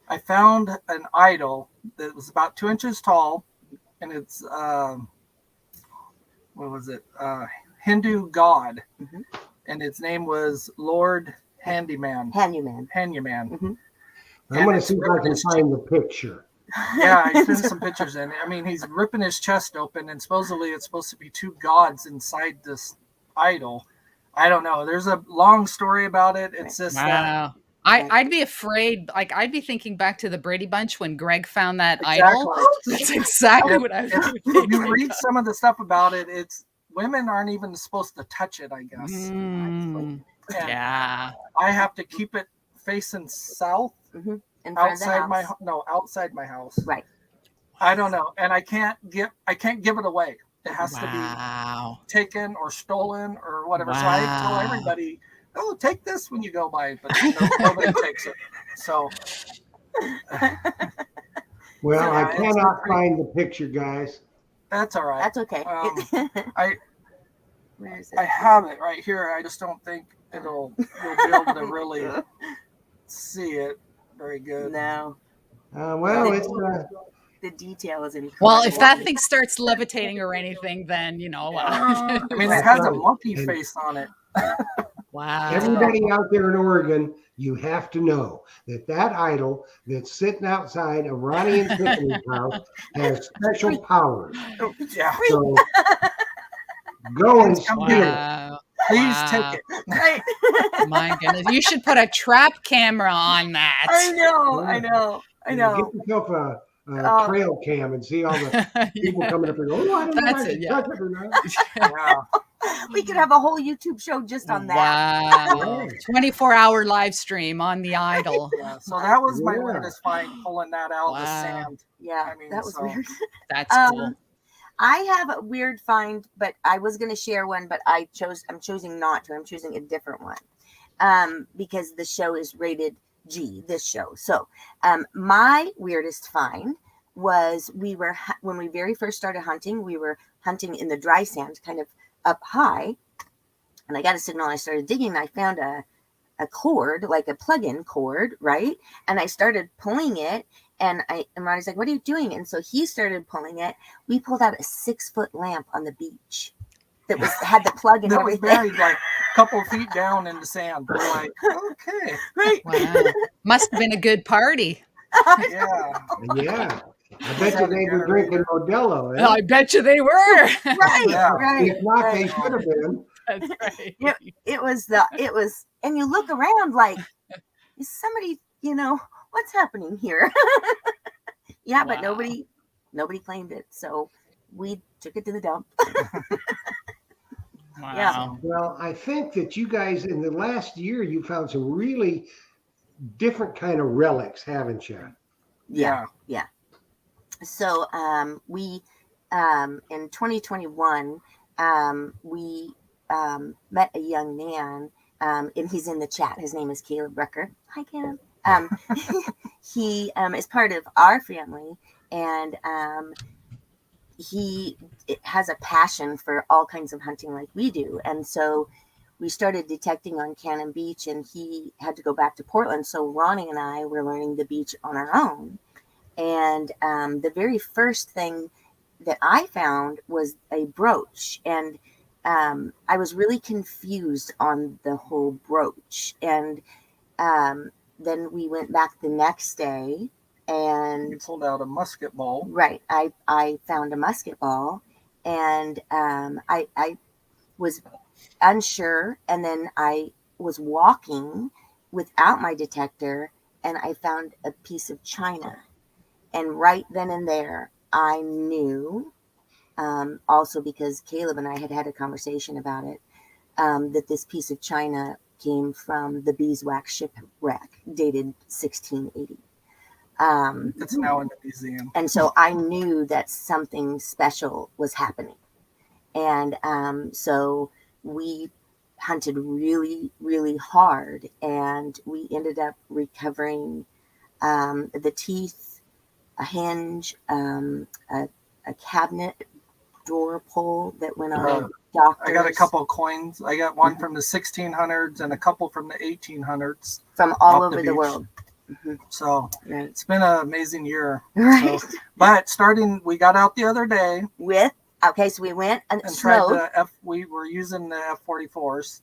I found an idol that was about 2 inches tall, and it's what was it? Hindu god, Mhm. and its name was Lord Handyman. Handyman. Handyman. I'm going to see if I can find the picture. Yeah, I sent some pictures in. I mean, he's ripping his chest open, and supposedly it's supposed to be 2 gods inside this idol. I don't know. There's a long story about it. It's just that. Wow. I'd be afraid. Like, I'd be thinking back to the Brady Bunch when Greg found that idol. That's exactly what I was If you read some of the stuff about it, it's women aren't even supposed to touch it, I guess. Mm, And yeah. I have to keep it facing south, Mm-hmm. In front outside of the house. outside my house. Right. I don't know, and I can't give it away. It has to Wow. be taken or stolen or whatever. So I tell Wow. everybody, oh, take this when you go by, but nobody takes it. So Well, I yeah, cannot find the picture, guys. that's all right. That's okay. Where is it? I have it right here. I just don't think you'll be able to really see it very good. No, Well, it's the detail is incredible. Well, if that thing starts levitating or anything, then I mean, it has a monkey face on it. Wow. everybody out there in Oregon, you have to know that idol that's sitting outside of Ronnie and Tiffany's house has special powers. Yeah. So go and steal it. Wow. Please Wow. take it. Right. My goodness. You should put a trap camera on that. I know. Get yourself a trail cam and see all the people coming up and go, oh, I don't know if I should touch it or not. Yeah. We could have a whole YouTube show just on that. Wow. 24-hour live stream on the idol. Yeah. So that was my Yeah. weirdest find, pulling that out of the Wow. sand. Yeah, I mean, that was so- weird. That's cool. I have a weird find, but I was going to share one, but I'm choosing not to. I'm choosing a different one because the show is rated G, this show. So my weirdest find was when we very first started hunting, we were hunting in the dry sand, kind of up high. And I got a signal and I started digging and I found a cord, like a plug-in cord, right? And I started pulling it. And Ronnie's like, what are you doing? And so he started pulling it. We pulled out a 6-foot lamp on the beach that had the plug and That was everything. buried like a couple feet down in the sand. We're like, okay. Right. Wow. Must have been a good party. Yeah. Yeah. I bet you they were drinking Modelo. Eh? I bet you they were. Right. Yeah. Right. If not, right. they should have been. That's right. It was, and you look around like, is somebody, what's happening here? Yeah, but Wow. nobody claimed it. So we took it to the dump. Wow. Yeah. Well, I think that you guys in the last year you found some really different kind of relics, haven't you? Yeah. So we in 2021 we met a young man and he's in the chat. His name is Caleb Rucker. Hi, Caleb. He is part of our family, and he has a passion for all kinds of hunting like we do. And so we started detecting on Cannon Beach, and he had to go back to Portland. So Ronnie and I were learning the beach on our own. And the very first thing that I found was a brooch. And I was really confused on the whole brooch. And then we went back the next day and You pulled out a musket ball. right, I found a musket ball, and I was unsure, and then I was walking without my detector, and I found a piece of china, and right then and there I knew, also because Caleb and I had a conversation about it, that this piece of china came from the beeswax shipwreck dated 1680. It's now in the museum. And so I knew that something special was happening. And so we hunted really, really hard. And we ended up recovering the teeth, a hinge, a cabinet door pull that went on doctors. I got a couple of coins. I got one from the 1600s and a couple from the 1800s. From all off the over the beach. world. So Right. it's been an amazing year. Right. So, but we got out the other day So we went and and tried snowed. we were using the F-44s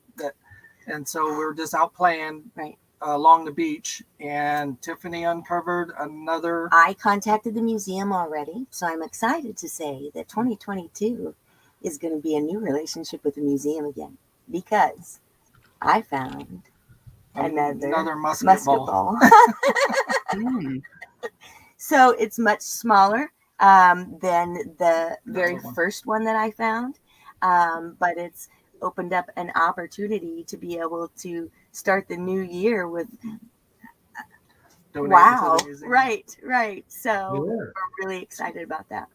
and so we were just out playing Right. along the beach, and Tiffany uncovered another. I contacted the museum already, so I'm excited to say that 2022 is going to be a new relationship with the museum again, because I found another musket ball. Hmm. So it's much smaller than the very Another one. first one that I found, but it's opened up an opportunity to be able to start the new year with Donated to wow. the museum. Right. So Yeah. we're really excited about that.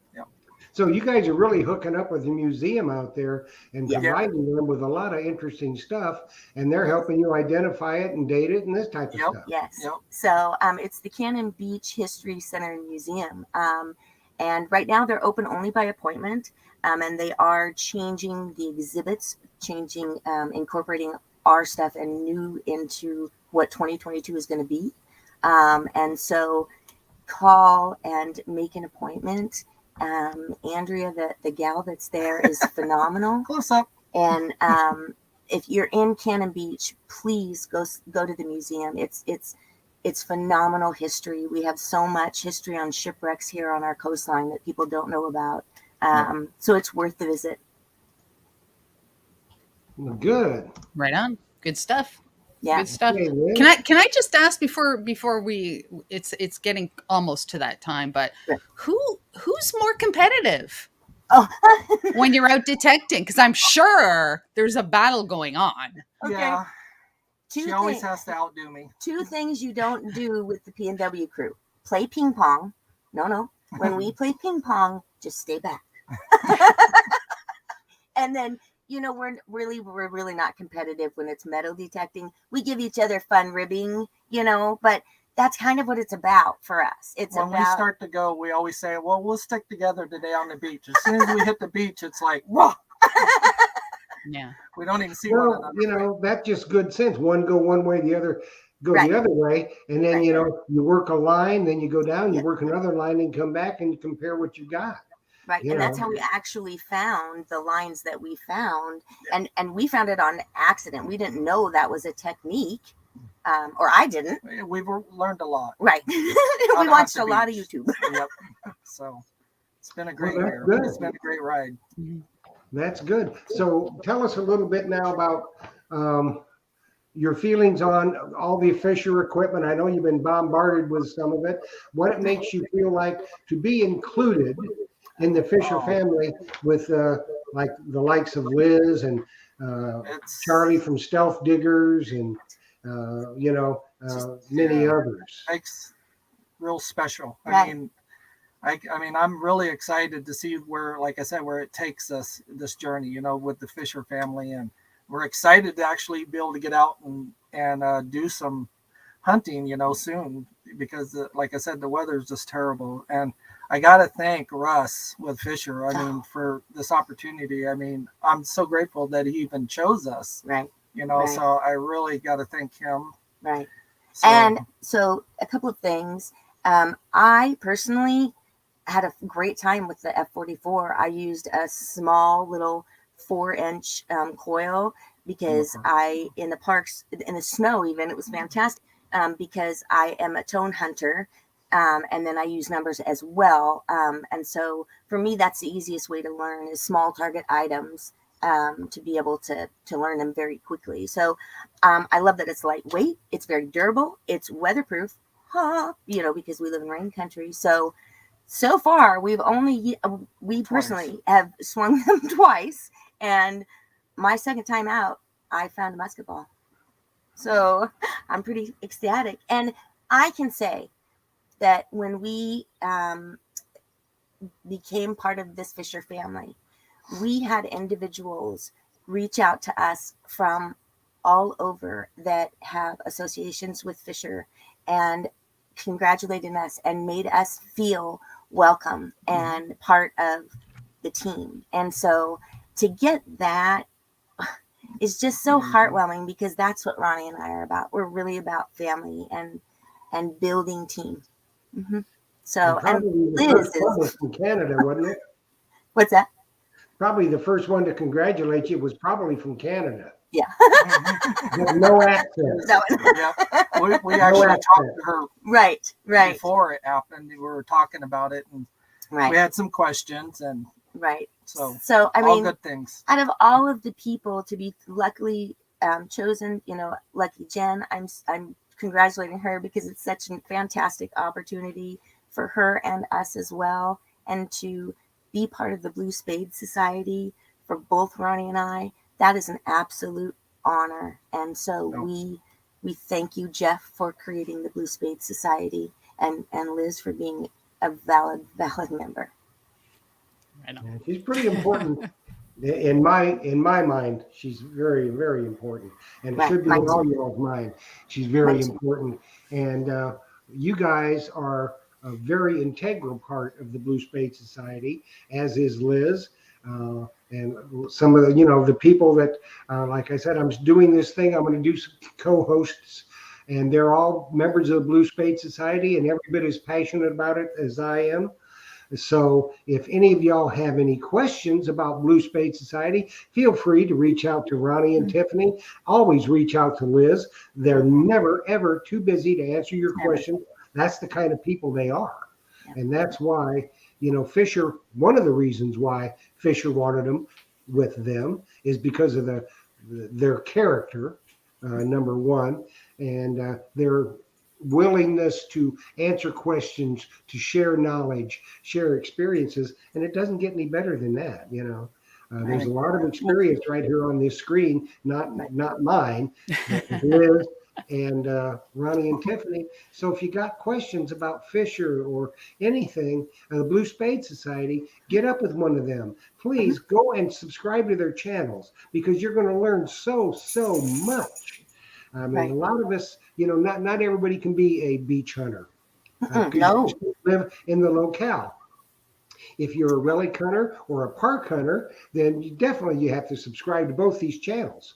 So you guys are really hooking up with the museum out there and Yeah. providing them with a lot of interesting stuff, and they're helping you identify it and date it and this type of Yep. stuff. Yes. Yep. So it's the Cannon Beach History Center and Museum. And right now they're open only by appointment. And they are changing the exhibits, incorporating our stuff and new into what 2022 is going to be. And so call and make an appointment. Andrea, the gal that's there, is phenomenal. Close up. And if you're in Cannon Beach, please go to the museum. It's phenomenal history. We have so much history on shipwrecks here on our coastline that people don't know about. So it's worth the visit. Good. Right on. Good stuff. Yeah. Good stuff. Okay, Liz. Can I just ask before we it's getting almost to that time, but Sure. who's more competitive Oh, when you're out detecting? Because I'm sure there's a battle going on. Okay. Yeah. Two She always things. has to outdo me. Two things you don't do with the Pnw crew: play ping pong. No. When we play ping pong, just stay back. And then, we're really not competitive when it's metal detecting. We give each other fun ribbing, but that's kind of what it's about for us. It's When we about start to go, we always say, well, we'll stick together today on the beach. As soon as we hit the beach, it's like, whoa. Yeah. We don't even see one Well, another. that's just good sense. One go one way, the other go Right. the other way. And then, Right. You work a line, then you go down, you Yep. work another line and come back and compare what you got. right. You And that's know. how we actually found the lines that we found. And we found it on accident. We didn't know that was a technique. Or I didn't. We've learned a lot. Right. How We to watched a hunt the lot of beach. YouTube. Yep. So it's been a great Well, year. that's good. It's been a great ride. That's good. So tell us a little bit now about your feelings on all the Fisher equipment. I know you've been bombarded with some of it. What it makes you feel like to be included in the Fisher family with like the likes of Liz and It's Charlie from Stealth Diggers and many Yeah. others. Makes real special. Right. I mean, I'm really excited to see where, like I said, where it takes us this journey, with the Fisher family, and we're excited to actually be able to get out and do some hunting, soon, because like I said, the weather is just terrible. And I got to thank Russ with Fisher. For this opportunity. I'm so grateful that he even chose us, Right. so I really got to thank him. Right. So, And so a couple of things. I personally had a great time with the F44. I used a small little 4-inch coil because in the parks, in the snow even, it was fantastic because I am a tone hunter. And then I use numbers as well. And so for me, that's the easiest way to learn is small target items to be able to learn them very quickly. So I love that it's lightweight. It's very durable. It's weatherproof, because we live in rain country. So far, we personally have swung them twice. And my second time out, I found a musket ball. So I'm pretty ecstatic. And I can say that when we became part of this Fisher family, we had individuals reach out to us from all over that have associations with Fisher and congratulating us and made us feel welcome and part of the team. And so to get that is just so heartwarming because that's what Ronnie and I are about. We're really about family and building team. So, and Probably the Liz first one was from Canada, wasn't it? what's that? Probably the first one to congratulate you was probably from Canada. Yeah. With no accent. No. Yeah, we actually talked to her Right. before it happened. We were talking about it, and we Right. had some questions, and Right. so I all mean, good things. out of all of the people to be luckily chosen, lucky Jen, I'm congratulating her because it's such a fantastic opportunity for her and us as well, and to be part of the Blue Spade Society for both Ronnie and I. That is an absolute honor, and so we thank you, Jeff, for creating the Blue Spade Society, and Liz for being a valid member. I know. Yeah, she's pretty important. In my mind, she's very, very important, and it Right, should be mine in all too. y'all's mind. She's Mine very too. important, and you guys are a very integral part of the Blue Spade Society, as is Liz, and some of the the people that, like I said, I'm doing this thing. I'm going to do some co-hosts, and they're all members of the Blue Spade Society, and every bit as passionate about it as I am. So if any of y'all have any questions about Blue Spade Society, feel free to reach out to Ronnie and Tiffany. Always reach out to Liz. They're never, ever too busy to answer your Never. questions. That's the kind of people they are. Yep. And that's why, Fisher, one of the reasons why Fisher wanted them with them is because of their character, number one, and their willingness to answer questions, to share knowledge, share experiences, and it doesn't get any better than that. There's a lot of experience right here on this screen, not mine, but Liz and Ronnie and Tiffany. So if you got questions about Fisher or anything, the Blue Spade Society, get up with one of them. Please go and subscribe to their channels, because you're going to learn so much. I mean, a lot of us, not everybody can be a beach hunter. No. You live in the locale. If you're a relic hunter or a park hunter, then you have to subscribe to both these channels,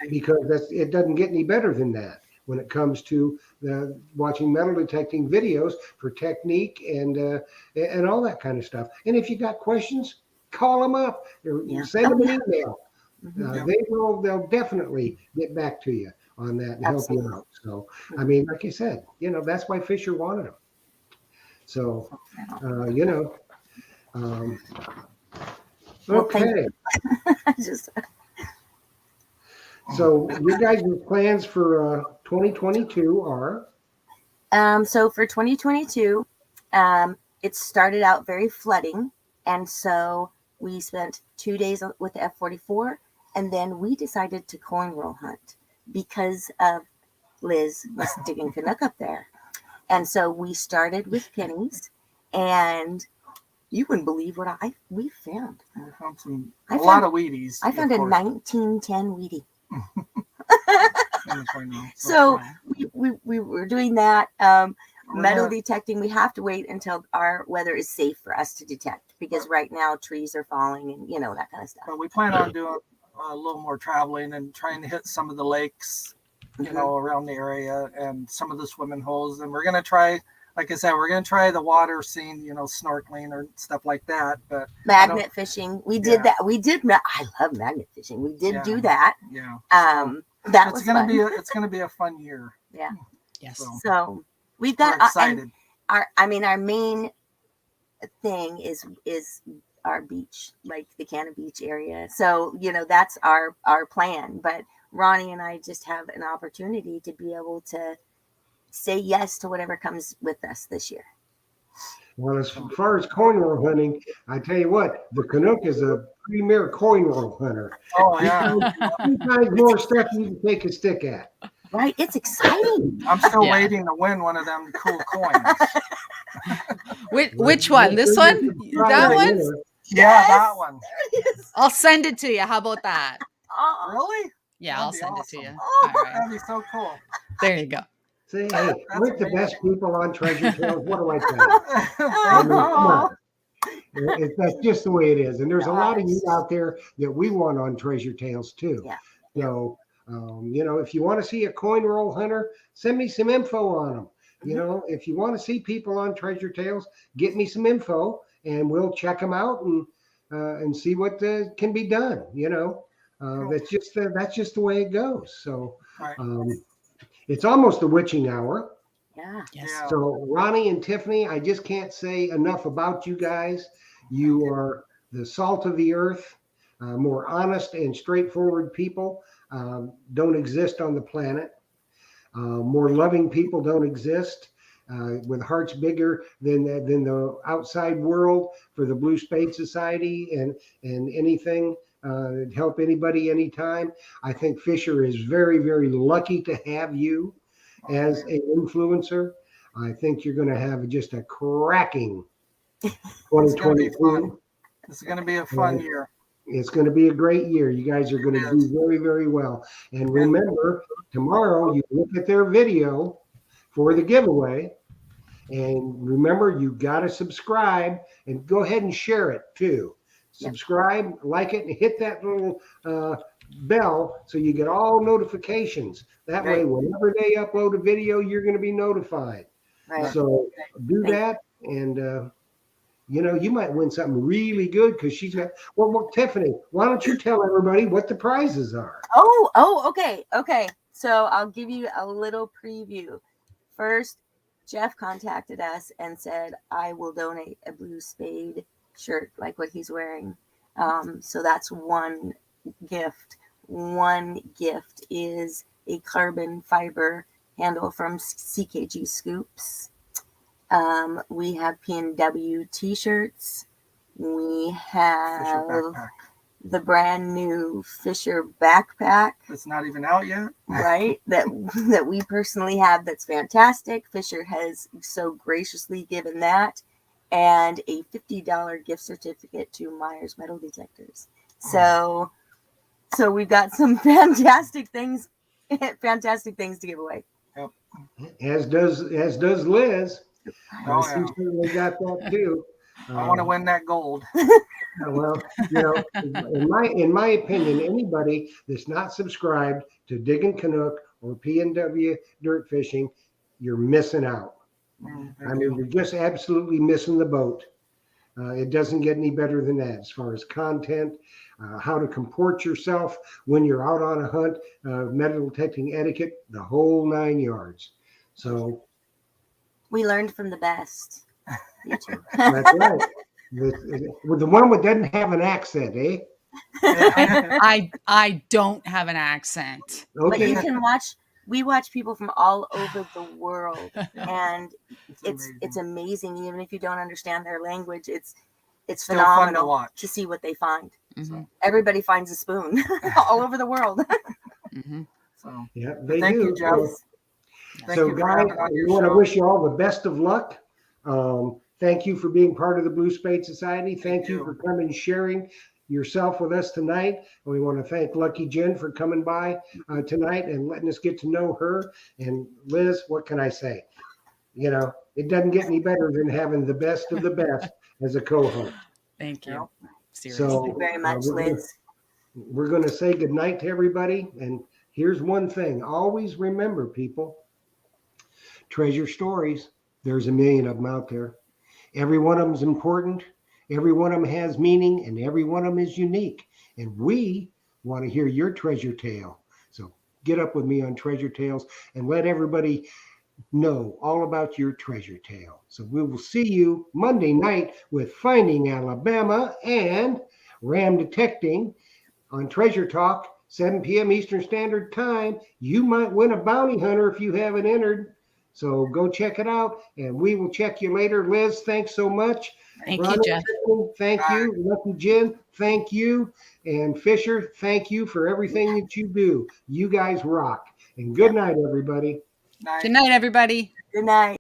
because it doesn't get any better than that when it comes to watching metal detecting videos for technique and all that kind of stuff. And if you got questions, call them up or send them an email. They'll definitely get back to you on that and help you out. So, I mean, like I said, that's why Fisher wanted them. So, okay. So your guys' plans for 2022 are? So for 2022, it started out very flooding. And so we spent 2 days with the F-44. And then we decided to coin roll hunt because of Liz was digging Canuck up there. And so we started with pennies, and you wouldn't believe what we found. We found a lot of Wheaties. I found a 1910 Wheatie. So we were doing that. Metal detecting, we have to wait until our weather is safe for us to detect, because right now trees are falling and that kind of stuff. But we plan on doing a little more traveling and trying to hit some of the lakes, around the area, and some of the swimming holes. And we're going to try, like I said, we're going to try the water scene, snorkeling or stuff like that. But magnet fishing, we did that. I love magnet fishing. We did do that. Yeah. That was fun. It's going to be a fun year. Yeah. Yes. So we've got excited. Our main thing is our beach, like the Canon Beach area. So, that's our plan. But Ronnie and I just have an opportunity to be able to say yes to whatever comes with us this year. Well, as far as coin roll hunting, I tell you what, the Canuck is a premier coin roll hunter. Oh, yeah. 3 times more stuff you can take a stick at. Right? It's exciting. I'm still waiting to win one of them cool coins. Which one? This one? That one? Yeah, that one. I'll send it to you. How about that? Really? Yeah, I'll send it to you. Oh, All right. That'd be so cool. There you go. Say, hey, we're the best people on Treasure Tales. What do I tell you? I mean, come on. That's just the way it is. And there's a lot of you out there that we want on Treasure Tales too. Yeah. So, if you want to see a coin roll hunter, send me some info on them. If you want to see people on Treasure Tales, get me some info and we'll check them out and see what can be done. That's just the way it goes. So, it's almost the witching hour. Yeah. Yes. Yeah. So Ronnie and Tiffany, I just can't say enough about you guys. You are the salt of the earth, more honest and straightforward people don't exist on the planet. More loving people don't exist, with hearts bigger than the outside world for the Blue Spade Society and anything. Help anybody anytime. I think Fisher is very, very lucky to have you as an influencer. I think you're going to have just a cracking 2022. This is going to be a fun year. It's going to be a great year. You guys are going to do very, very well. And remember, tomorrow you look at their video for the giveaway. And remember, you got to subscribe and go ahead and share it too. Subscribe, like it, and hit that little bell so you get all notifications. That way, whenever they upload a video, you're going to be notified. Right. So do that, and you might win something really good because she's got. Well, Tiffany, why don't you tell everybody what the prizes are? Okay. So I'll give you a little preview. First, Jeff contacted us and said, I will donate a Blue Spade shirt like what he's wearing. So that's one gift. One gift is a carbon fiber handle from CKG Scoops. We have Pnw t-shirts. We have the brand new Fisher backpack. It's not even out yet. Right. That we personally have. That's fantastic. Fisher has so graciously given that. And a $50 gift certificate to Myers Metal Detectors. So we've got some fantastic things to give away. Yep. As does Liz. Oh, she certainly got that too. I want to win that gold. Well, in my opinion, anybody that's not subscribed to Diggin' Canuck or Pnw Dirtfishing, you're missing out. You're just absolutely missing the boat. It doesn't get any better than that as far as content, how to comport yourself when you're out on a hunt, metal detecting etiquette, the whole 9 yards. So we learned from the best. You too. That's right. With the one that doesn't have an accent, eh? I don't have an accent. Okay. But you can watch. We watch people from all over the world, and it's amazing. Even if you don't understand their language, it's still phenomenal fun to see what they find. Mm-hmm. Everybody finds a spoon all over the world. Mm-hmm. So yeah, they thank do. you, Jeff. So guys, we want to wish you all the best of luck. Thank you for being part of the Blue Spade Society. Thank you for coming and sharing yourself with us tonight. And we want to thank Lucky Jen for coming by tonight and letting us get to know her. And Liz, what can I say? It doesn't get any better than having the best of the best as a co-host. Thank you. Seriously. Thank you very much, Liz. We're going to say goodnight to everybody. And here's one thing. Always remember, people, treasure stories. There's a million of them out there. Every one of them is important. Every one of them has meaning, and every one of them is unique. And we want to hear your treasure tale. So get up with me on Treasure Tales and let everybody know all about your treasure tale. So we will see you Monday night with Finding Alabama and Ram Detecting on Treasure Talk, 7 p.m. Eastern Standard Time. You might win a bounty hunter if you haven't entered. So go check it out, and we will check you later. Liz, thanks so much. Thank Ronnie, you, Jeff. Thank you. Lucky Jen, thank you. And Fisher, thank you for everything that you do. You guys rock. And good night, everybody. Good night, everybody. Good night.